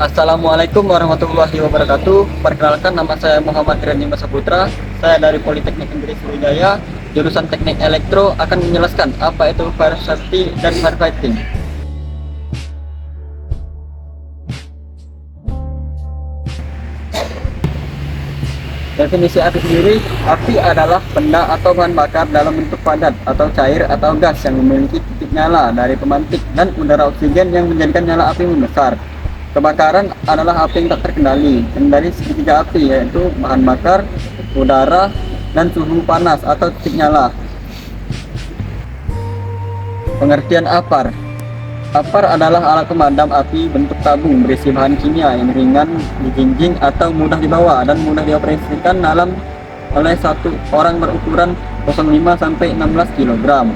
Assalamualaikum warahmatullahi wabarakatuh. Perkenalkan, nama saya Muhammad Rani Masaputra. Saya dari Politeknik Negeri Sriwijaya, jurusan Teknik Elektro, akan menjelaskan apa itu fire safety dan firefighting. Definisi api sendiri, api adalah benda atau bahan bakar dalam bentuk padat atau cair atau gas yang memiliki titik nyala dari pemantik dan udara oksigen yang menjadikan nyala api membesar. Kebakaran adalah api yang tak terkendali dari segitiga api, yaitu bahan bakar, udara, dan suhu panas atau titik nyala. Pengertian APAR. APAR adalah alat pemadam api bentuk tabung berisi bahan kimia yang ringan dijinjing atau mudah dibawa dan mudah dioperasikan oleh satu orang berukuran 05 sampai 16 kg.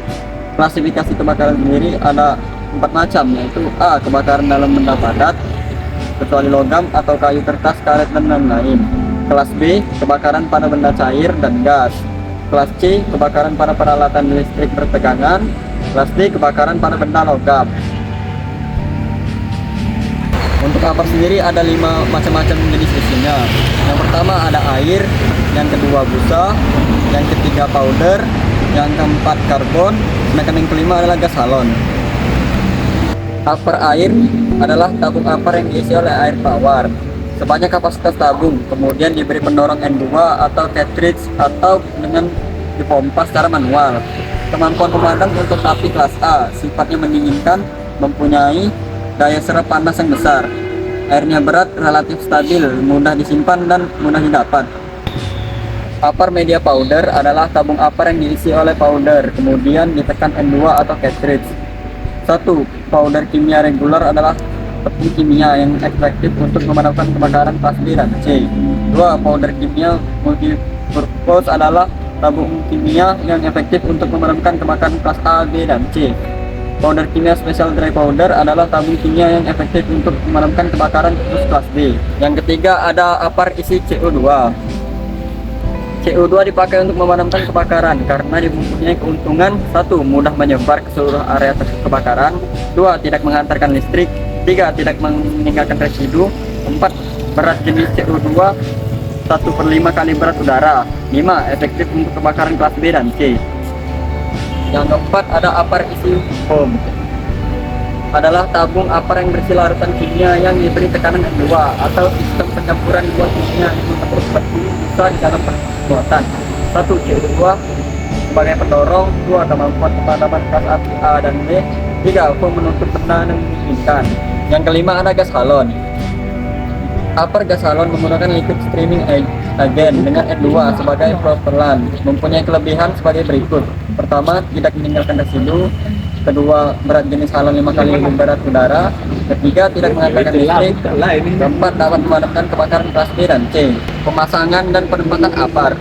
Klasifikasi kebakaran sendiri ada 4 macam, yaitu A. Kebakaran dalam benda padat kecuali logam atau kayu, kertas, karet, dan lain-lain. Kelas B. Kebakaran pada benda cair dan gas. Kelas C. Kebakaran pada peralatan listrik bertegangan. Kelas D. Kebakaran pada benda logam. Untuk APAR sendiri ada 5 macam-macam jenis isinya. Yang pertama ada air, yang kedua busa, yang ketiga powder, yang keempat karbon, sedangkan yang kelima adalah gas halon. APAR air adalah tabung APAR yang diisi oleh air tawar sebanyak kapasitas tabung, kemudian diberi pendorong N2 atau cartridge atau dengan dipompa secara manual. Kemampuan pemadam untuk api kelas A, sifatnya mendinginkan, mempunyai daya serap panas yang besar. Airnya berat, relatif stabil, mudah disimpan dan mudah didapat. APAR media powder adalah tabung APAR yang diisi oleh powder, kemudian ditekan N2 atau cartridge. 1. Powder kimia regular adalah tepung kimia yang efektif untuk memadamkan kebakaran kelas B dan C. 2. Powder kimia multipurpose adalah tabung kimia yang efektif untuk memadamkan kebakaran kelas A, B, dan C. Powder kimia special dry powder adalah tabung kimia yang efektif untuk memadamkan kebakaran khusus kelas B. Yang ketiga ada APAR isi CO2. CO2 dipakai untuk memadamkan kebakaran karena mempunyai keuntungan: 1. Mudah menyebar ke seluruh area kebakaran. 2. Tidak menghantarkan listrik. 3. Tidak meninggalkan residu. 4. Berat jenis CO2 1/5 kali berat udara. 5. Efektif untuk kebakaran kelas B dan C. Yang keempat ada APAR isi foam. Adalah tabung APAR yang berisi larutan kimia yang diberi tekanan N2 atau sistem pencampuran dua kimia yang seperti bisa di dalam perbuatan. 1. CO2 sebagai pendorong. 2. Kemampuan pemadaman gas api A dan B. 3. Foam menutup benda yang dimungkinkan. Yang kelima ada gas halon. APAR gas halon menggunakan liquid streaming agent dengan N2 sebagai propellan. Mempunyai kelebihan sebagai berikut: pertama, tidak meninggalkan residu. Kedua, berat jenis halon 5 kali lebih berat udara. Ketiga, tidak menghantarkan listrik. Keempat, dapat memadamkan kebakaran kelas B dan C. Pemasangan dan penempatan APAR.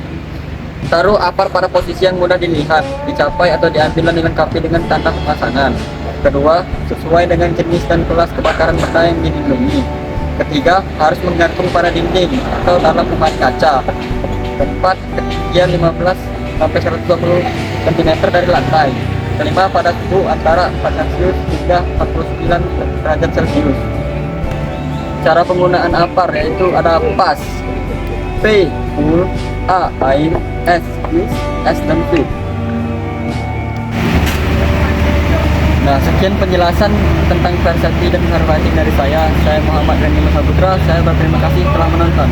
Taruh APAR pada posisi yang mudah dilihat, dicapai atau diambil dan dilengkapi dengan tanda pemasangan. Kedua, sesuai dengan jenis dan kelas kebakaran benda yang dilindungi. Ketiga, harus menggantung pada dinding atau dalam lemari kaca. Keempat, ketinggian 15 sampai 120 cm dari lantai. Kelima, pada suhu antara 4 Celcius hingga 49 derajat Celcius. Cara penggunaan APAR yaitu ada PAS, P, full, A, air, S, use, S, dan V. Nah, sekian penjelasan tentang fire safety dan firefighting dari saya. Saya Muhammad Rani Masaputra. Saya berterima kasih telah menonton.